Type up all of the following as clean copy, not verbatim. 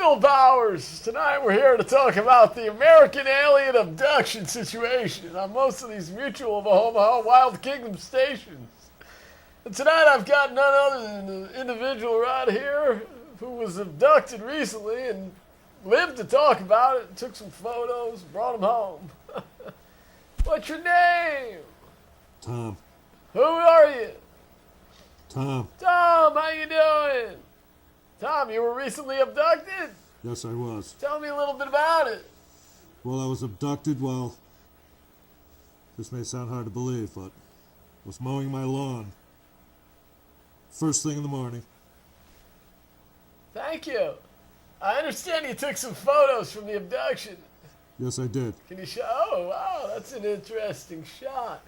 Phil Bowers. Tonight we're here to talk about the American alien abduction situation on most of these Mutual of Omaha Wild Kingdom stations. And tonight I've got none other than an individual right here who was abducted recently and lived to talk about it, took some photos, brought them home. What's your name? Tom. Who are you? Tom. Tom, how you doing? Tom, you were recently abducted? Yes, I was. Tell me a little bit about it. Well, I was abducted while, this may sound hard to believe, but I was mowing my lawn. First thing in the morning. Thank you. I understand you took some photos from the abduction. Yes, I did. Can you show? Oh, wow, that's an interesting shot.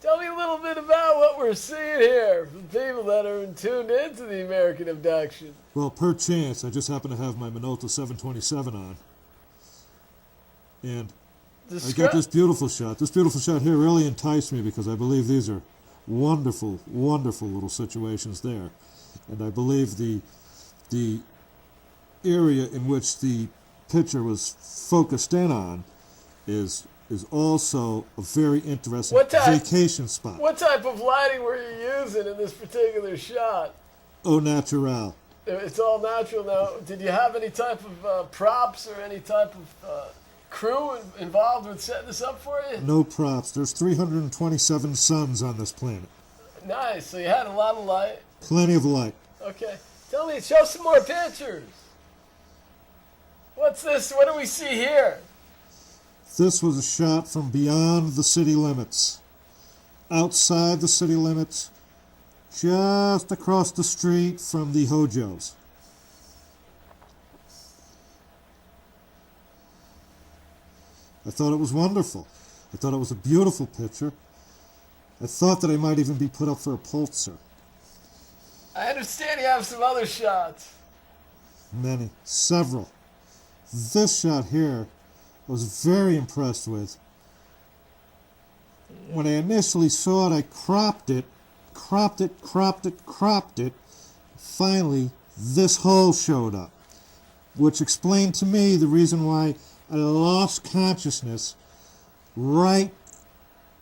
Tell me a little bit about what we're seeing here from people that are tuned into the American abduction. Well, per chance, I just happen to have my Minolta 727 on. And I got this beautiful shot. This beautiful shot here really enticed me because I believe these are wonderful, wonderful little situations there. And I believe the area in which the picture was focused in on is also a very interesting vacation spot. What type of lighting were you using in this particular shot? Au naturel. It's all natural now. Did you have any type of props or any type of crew involved with setting this up for you? No props. There's 327 suns on this planet. Nice. So you had a lot of light. Plenty of light. Okay. Tell me, show some more pictures. What's this? What do we see here? This was a shot from beyond the city limits. Outside the city limits, just across the street from the Hojos. I thought it was wonderful. I thought it was a beautiful picture. I thought that I might even be put up for a Pulitzer. I understand you have some other shots. Many. Several. This shot here I was very impressed with. When I initially saw it, I cropped it. Finally, this hole showed up, which explained to me the reason why I lost consciousness right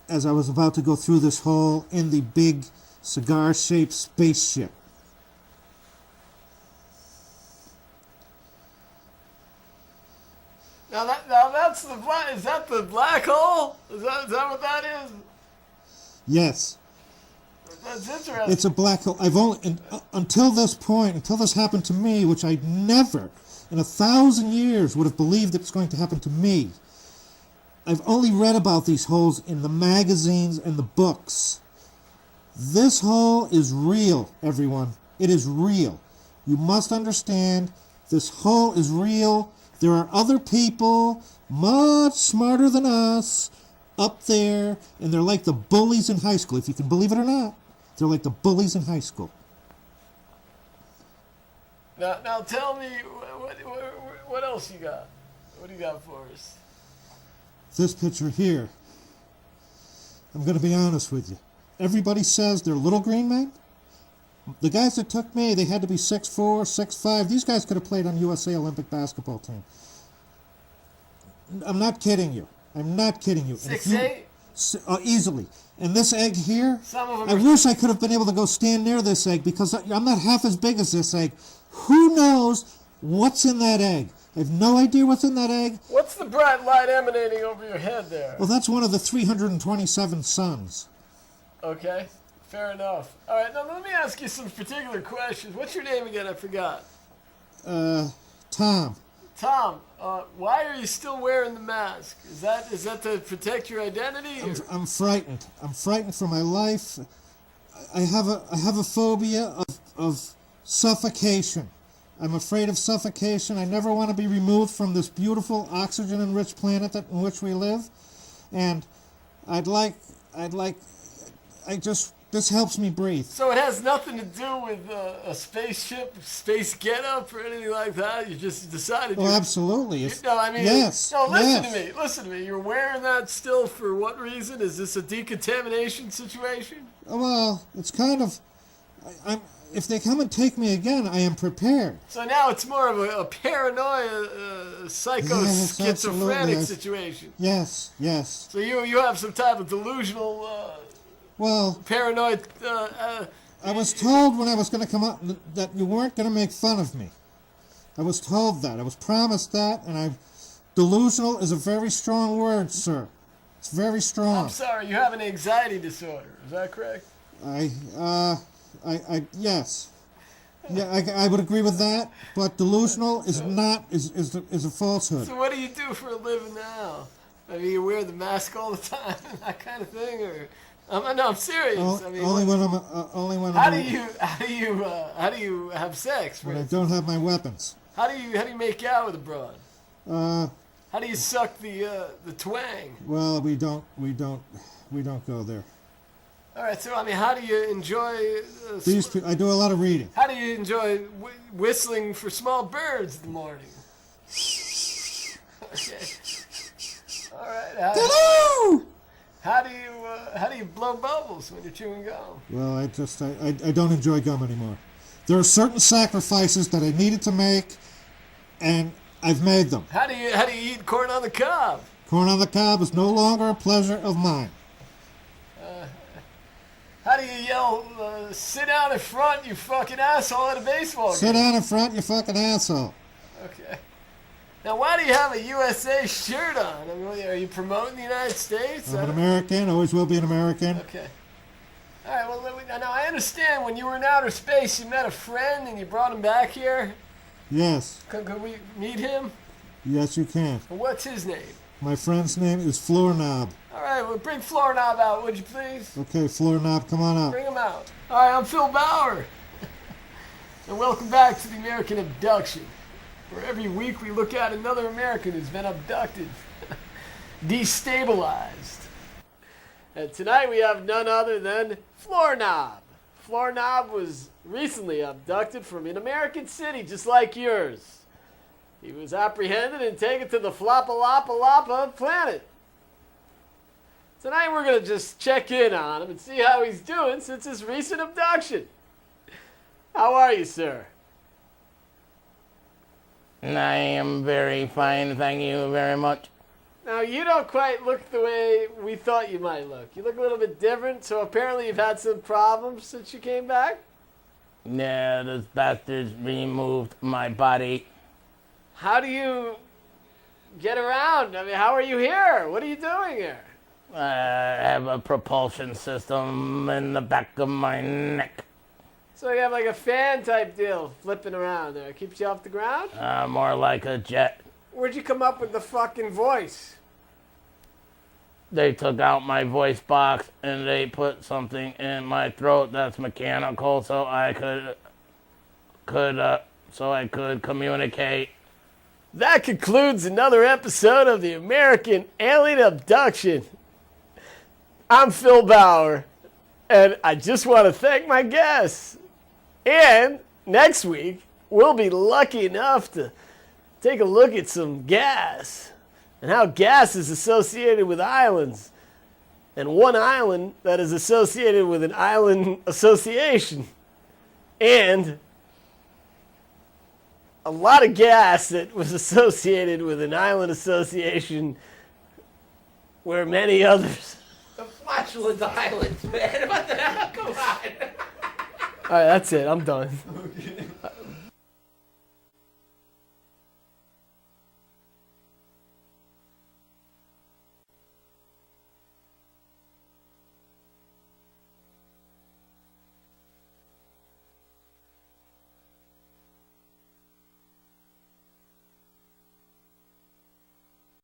as I was about to go through this hole in the big cigar-shaped spaceship. Now that's the black. Is that the black hole? Is that what that is? Yes. That's interesting. It's a black hole. I've only until this point, until this happened to me, which I never in 1,000 years would have believed it's going to happen to me. I've only read about these holes in the magazines and the books. This hole is real, everyone. It is real. You must understand, this hole is real. There are other people much smarter than us up there, and they're like the bullies in high school. If you can believe it or not, they're like the bullies in high school. Now tell me, what else you got? What do you got for us? This picture here, I'm going to be honest with you. Everybody says they're little green men. The guys that took me, they had to be 6'4", 6'5". These guys could have played on USA Olympic basketball team. I'm not kidding you. I'm not kidding you. 6'8"? Easily. And this egg here, Some of them I wish I could have been able to go stand near this egg because I'm not half as big as this egg. Who knows what's in that egg? I have no idea what's in that egg. What's the bright light emanating over your head there? Well, that's one of the 327 suns. Okay. Fair enough. All right, now let me ask you some particular questions. What's your name again? I forgot. Tom. Tom, why are you still wearing the mask? Is that to protect your identity? I'm frightened. I'm frightened for my life. I have a phobia of suffocation. I'm afraid of suffocation. I never want to be removed from this beautiful oxygen-enriched planet in which we live. And this helps me breathe. So it has nothing to do with a spaceship, space getup, or anything like that? You just decided Oh, absolutely. Yes. Listen to me. You're wearing that still for what reason? Is this a decontamination situation? Well, it's kind of... if they come and take me again, I am prepared. So now it's more of a paranoia, psycho, Yes, schizophrenic absolutely. situation. Yes, yes. So you have some type of delusional, Well, paranoid. I was told when I was going to come up that you weren't going to make fun of me. I was told that. I was promised that, and delusional is a very strong word, sir. It's very strong. I'm sorry, you have an anxiety disorder. Is that correct? Yes. Yeah, I would agree with that, but delusional is a falsehood. So what do you do for a living now? I mean, you wear the mask all the time, that kind of thing, or? No, I'm serious. I mean, only when I'm. How do you have sex? When I don't have my weapons. How do you make out with a broad? How do you suck the twang? Well, we don't go there. All right, so I mean, how do you enjoy? I do a lot of reading. How do you enjoy whistling for small birds in the morning? Okay. All right. How do you blow bubbles when you're chewing gum? Well, I don't enjoy gum anymore. There are certain sacrifices that I needed to make, and I've made them. How do you eat corn on the cob? Corn on the cob is no longer a pleasure of mine. How do you yell, sit down in front, you fucking asshole, at a baseball game? Sit down in front, you fucking asshole. Okay. Now, why do you have a USA shirt on? I mean, are you promoting the United States? I'm an American, always will be an American. Okay. All right, well, now I understand when you were in outer space, you met a friend and you brought him back here. Yes. Could we meet him? Yes, you can. Well, what's his name? My friend's name is Floor Knob. All right, well, bring Floor Knob out, would you please? Okay, Floor Knob, come on out. Bring him out. All right, I'm Phil Bauer. And welcome back to the American Abduction, where every week we look at another American who's been abducted, destabilized. And tonight we have none other than Floor Knob. Floor Knob was recently abducted from an American city just like yours. He was apprehended and taken to the Flopalopalapa planet. Tonight we're going to just check in on him and see how he's doing since his recent abduction. How are you, sir? I am very fine, thank you very much. Now, you don't quite look the way we thought you might look. You look a little bit different, so apparently you've had some problems since you came back? Yeah, this bastard's removed my body. How do you get around? I mean, how are you here? What are you doing here? I have a propulsion system in the back of my neck. So you have like a fan type deal flipping around there. It keeps you off the ground? More like a jet. Where'd you come up with the fucking voice? They took out my voice box and they put something in my throat that's mechanical so I could communicate. That concludes another episode of the American Alien Abduction. I'm Phil Bauer, and I just want to thank my guests. And next week, we'll be lucky enough to take a look at some gas and how gas is associated with islands, and one island that is associated with an island association, and a lot of gas that was associated with an island association where many others. The flatulent islands, man. What the hell? Come on. All right, that's it. I'm done. Okay.